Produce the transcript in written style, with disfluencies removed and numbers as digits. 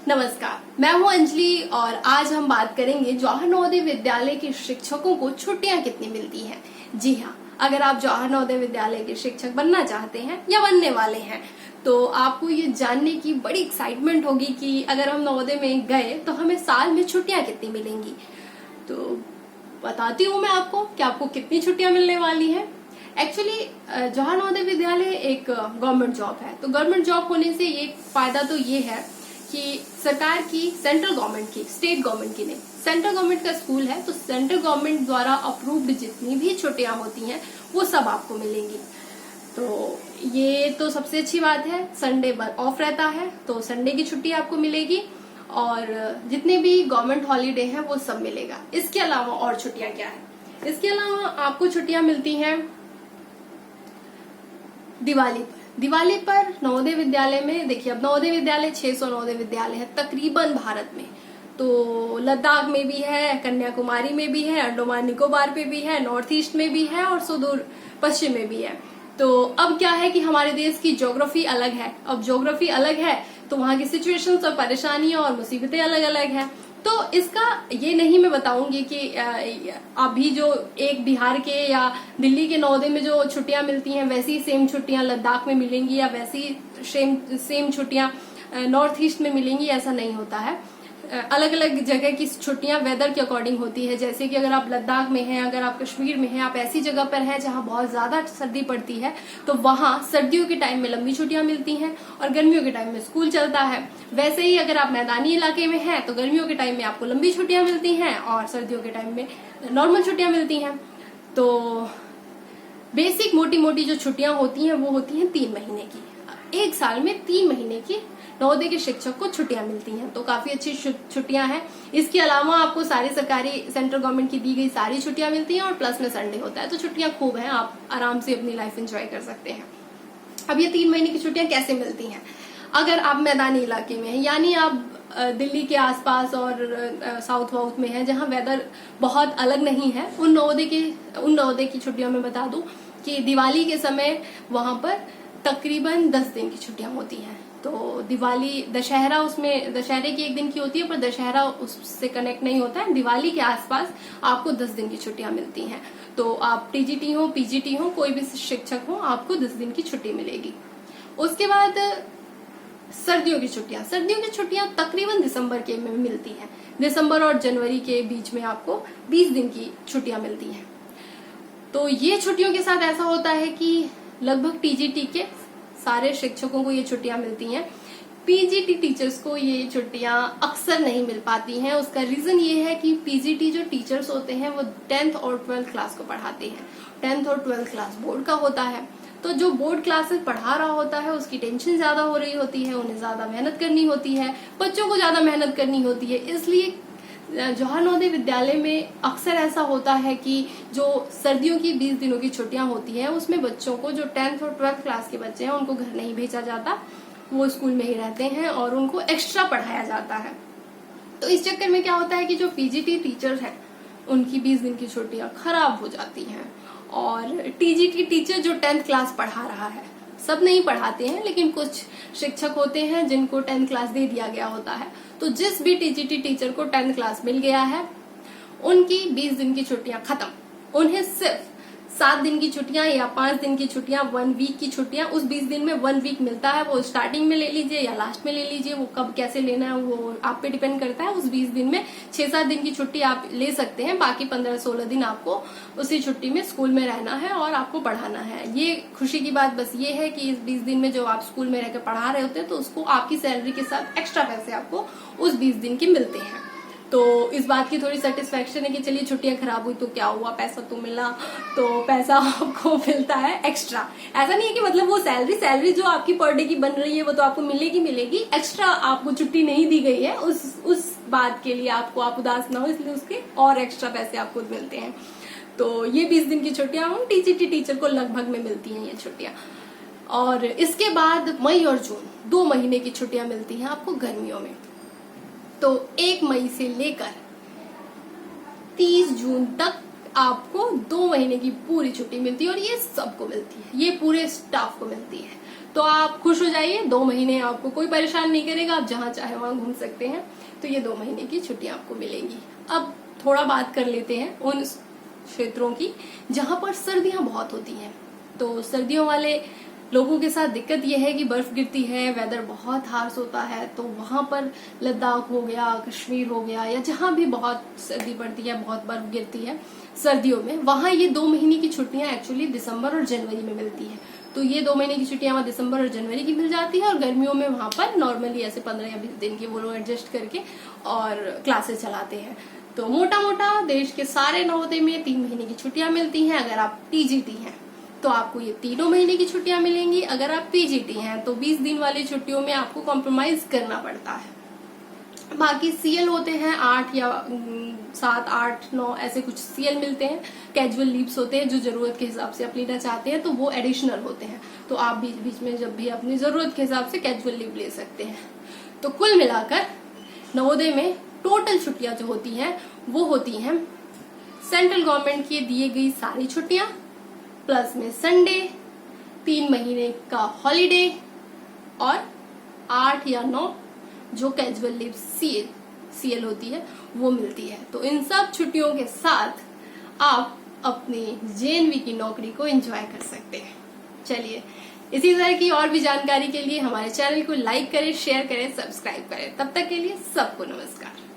नमस्कार, मैं हूं अंजलि और आज हम बात करेंगे जवाहर नवोदय विद्यालय के शिक्षकों को छुट्टियां कितनी मिलती हैं। जी हाँ, अगर आप जवाहर नवोदय विद्यालय के शिक्षक बनना चाहते हैं या बनने वाले हैं तो आपको ये जानने की बड़ी एक्साइटमेंट होगी कि अगर हम नवोदय में गए तो हमें साल में छुट्टियां कितनी मिलेंगी। तो बताती हूँ मैं आपको कि आपको कितनी छुट्टियां मिलने वाली हैं। एक्चुअली जवाहर नवोदय विद्यालय एक गवर्नमेंट जॉब है, तो गवर्नमेंट जॉब होने से एक फायदा तो ये है कि सरकार की, सेंट्रल गवर्नमेंट की, स्टेट गवर्नमेंट की नहीं, सेंट्रल गवर्नमेंट का स्कूल है तो सेंट्रल गवर्नमेंट द्वारा अप्रूव्ड जितनी भी छुट्टियां होती हैं वो सब आपको मिलेंगी। तो ये तो सबसे अच्छी बात है। संडे ऑफ रहता है तो संडे की छुट्टी आपको मिलेगी और जितने भी गवर्नमेंट हॉलीडे हैं वो सब मिलेगा। इसके अलावा और छुट्टियां क्या है? इसके अलावा आपको छुट्टियां मिलती हैं दिवाली पर नवोदय विद्यालय में। देखिए, अब नवोदय विद्यालय 600 नवोदय विद्यालय है तकरीबन भारत में। तो लद्दाख में भी है, कन्याकुमारी में भी है, अंडमान निकोबार पे भी है, नॉर्थ ईस्ट में भी है और सुदूर पश्चिम में भी है। तो अब क्या है कि हमारे देश की ज्योग्राफी अलग है। अब ज्योग्राफी अलग है तो वहां की सिचुएशंस और परेशानियां और मुसीबतें अलग अलग है। तो इसका ये नहीं मैं बताऊंगी कि अभी जो एक बिहार के या दिल्ली के नवोदय में जो छुट्टियां मिलती हैं वैसी सेम छुट्टियां लद्दाख में मिलेंगी या वैसी सेम छुट्टियां नॉर्थ ईस्ट में मिलेंगी, ऐसा नहीं होता है। अलग अलग जगह की छुट्टियां वेदर के अकॉर्डिंग होती है। जैसे कि अगर आप लद्दाख में हैं, अगर आप कश्मीर में हैं, आप ऐसी जगह पर हैं जहां बहुत ज्यादा सर्दी पड़ती है तो वहां सर्दियों के टाइम में लंबी छुट्टियां मिलती हैं और गर्मियों के टाइम में स्कूल चलता है। वैसे ही अगर आप मैदानी इलाके में हैं तो गर्मियों के टाइम में आपको लंबी छुट्टियां मिलती हैं और सर्दियों के टाइम में नॉर्मल छुट्टियां मिलती हैं। तो बेसिक मोटी मोटी जो छुट्टियां होती हैं वो होती हैं 3 महीने की। एक साल में 3 महीने की नवोदय के शिक्षक को छुट्टियां मिलती हैं, तो काफी अच्छी छुट्टियां हैं। इसके अलावा आपको सारी सरकारी सेंट्रल गवर्नमेंट की दी गई सारी छुट्टियां मिलती हैं और प्लस में संडे होता है, तो छुट्टियां खूब हैं। आप आराम से अपनी लाइफ एंजॉय कर सकते हैं। अब ये 3 महीने की छुट्टियां कैसे मिलती हैं? अगर आप मैदानी इलाके में हैं, यानी आप दिल्ली के आसपास और साउथ में है जहां वेदर बहुत अलग नहीं है, उन नवोदय की छुट्टियों में बता दूं कि दिवाली के समय वहां पर तकरीबन 10 दिन की छुट्टियां होती हैं। तो दिवाली, दशहरा, उसमें दशहरे की 1 दिन की होती है पर दशहरा उससे कनेक्ट नहीं होता है। दिवाली के आसपास आपको 10 दिन की छुट्टियां मिलती हैं। तो आप टीजीटी हो, पीजीटी हो, कोई भी शिक्षक हो, आपको 10 दिन की छुट्टी मिलेगी। उसके बाद सर्दियों की छुट्टियां तकरीबन दिसंबर के में मिलती हैं। दिसंबर और जनवरी के बीच में आपको 20 दिन की छुट्टियां मिलती हैं। तो ये छुट्टियों के साथ ऐसा होता है कि लगभग टीजीटी के सारे शिक्षकों को ये छुट्टियां मिलती हैं। पीजीटी टीचर्स को ये छुट्टियां अक्सर नहीं मिल पाती हैं। उसका रीजन ये है कि पीजीटी जो टीचर्स होते हैं वो 10th और 12th क्लास को पढ़ाते हैं। 10th और 12th क्लास बोर्ड का होता है, तो जो बोर्ड क्लासेस पढ़ा रहा होता है उसकी टेंशन ज्यादा हो रही होती है, उन्हें ज्यादा मेहनत करनी होती है, बच्चों को ज्यादा मेहनत करनी होती है। इसलिए जवाहर नवोदय विद्यालय में अक्सर ऐसा होता है कि जो सर्दियों की 20 दिनों की छुट्टियां होती हैं उसमें बच्चों को, जो 10th और 12th क्लास के बच्चे हैं, उनको घर नहीं भेजा जाता, वो स्कूल में ही रहते हैं और उनको एक्स्ट्रा पढ़ाया जाता है। तो इस चक्कर में क्या होता है कि जो पीजीटी टीचर्स हैं उनकी 20 दिन की छुट्टियां खराब हो जाती हैं। और टीजीटी टीचर जो 10th क्लास पढ़ा रहा है, सब नहीं पढ़ाते हैं लेकिन कुछ शिक्षक होते हैं जिनको 10th क्लास दे दिया गया होता है, तो जिस भी टीजीटी टीचर को 10th क्लास मिल गया है उनकी 20 दिन की छुट्टियां खत्म। उन्हें सिर्फ 7 दिन की छुट्टियां या 5 दिन की छुट्टियां, 1 वीक की छुट्टियां, उस 20 दिन में 1 वीक मिलता है। वो स्टार्टिंग में ले लीजिए या लास्ट में ले लीजिए, वो कब कैसे लेना है वो आप पे डिपेंड करता है। उस 20 दिन में 6-7 दिन की छुट्टी आप ले सकते हैं, बाकी 15-16 दिन आपको उसी छुट्टी में स्कूल में रहना है और आपको पढ़ाना है। ये खुशी की बात बस ये है कि इस 20 दिन में जो आप स्कूल में रहकर पढ़ा रहे होते हैं तो उसको आपकी सैलरी के साथ एक्स्ट्रा पैसे आपको उस 20 दिन के मिलते हैं। तो इस बात की थोड़ी सेटिस्फेक्शन है कि चलिए छुट्टियां खराब हुई तो क्या हुआ, पैसा तो मिला, तो पैसा आपको मिलता है एक्स्ट्रा। ऐसा नहीं है कि मतलब वो सैलरी जो आपकी पर डे की बन रही है वो तो आपको मिलेगी, एक्स्ट्रा आपको छुट्टी नहीं दी गई है, उस बात के लिए आप उदास ना हो, इसलिए उसके और एक्स्ट्रा पैसे आपको मिलते हैं। तो ये 20 दिन की छुट्टियां हम टीजीटी टीचर को लगभग में मिलती हैं ये छुट्टियां। और इसके बाद मई और जून 2 महीने की छुट्टियां मिलती हैं आपको गर्मियों में। तो 1 मई से लेकर 30 जून तक आपको 2 महीने की पूरी छुट्टी मिलती है और ये सबको मिलती है, ये पूरे स्टाफ को मिलती है। तो आप खुश हो जाइए, 2 महीने आपको कोई परेशान नहीं करेगा, आप जहां चाहे वहां घूम सकते हैं। तो ये 2 महीने की छुट्टियां आपको मिलेंगी। अब थोड़ा बात कर लेते हैं उन क्षेत्रों की जहां पर सर्दियां बहुत होती हैं। तो सर्दियों वाले लोगों के साथ दिक्कत यह है कि बर्फ गिरती है, वेदर बहुत हार्श होता है। तो वहां पर लद्दाख हो गया, कश्मीर हो गया, या जहां भी बहुत सर्दी पड़ती है, बहुत बर्फ गिरती है सर्दियों में, वहां ये 2 महीने की छुट्टियां एक्चुअली दिसंबर और जनवरी में मिलती है। तो ये 2 महीने की छुट्टियां वहां दिसंबर और जनवरी की मिल जाती है, और गर्मियों में वहां पर नॉर्मली ऐसे 15 या 20 दिन की वो लोग एडजस्ट करके और क्लासेस चलाते हैं। तो मोटा मोटा देश के सारे नवोदय में 3 महीने की छुट्टियां मिलती हैं। अगर आप टीजीटी हैं तो आपको ये 3 महीने की छुट्टियां मिलेंगी। अगर आप पीजीटी हैं तो 20 दिन वाली छुट्टियों में आपको कॉम्प्रोमाइज करना पड़ता है। बाकी सीएल होते हैं 8 या 7, 8, 9 ऐसे कुछ सीएल मिलते हैं। कैजुअल लीव्स होते हैं जो जरूरत के हिसाब से आप लेना चाहते हैं, तो वो एडिशनल होते हैं। तो आप बीच बीच में जब भी अपनी जरूरत के हिसाब से कैजुअल लीव ले सकते हैं। तो कुल मिलाकर नवोदय में टोटल छुट्टियां जो होती हैं वो होती हैं सेंट्रल गवर्नमेंट की दिए गई सारी छुट्टियां प्लस में संडे, 3 महीने का हॉलीडे और 8 या 9 जो कैजुअल लीव सीएल होती है वो मिलती है। तो इन सब छुट्टियों के साथ आप अपनी जेएनवी की नौकरी को एंजॉय कर सकते हैं। चलिए, इसी तरह की और भी जानकारी के लिए हमारे चैनल को लाइक करें, शेयर करें, सब्सक्राइब करें। तब तक के लिए सबको नमस्कार।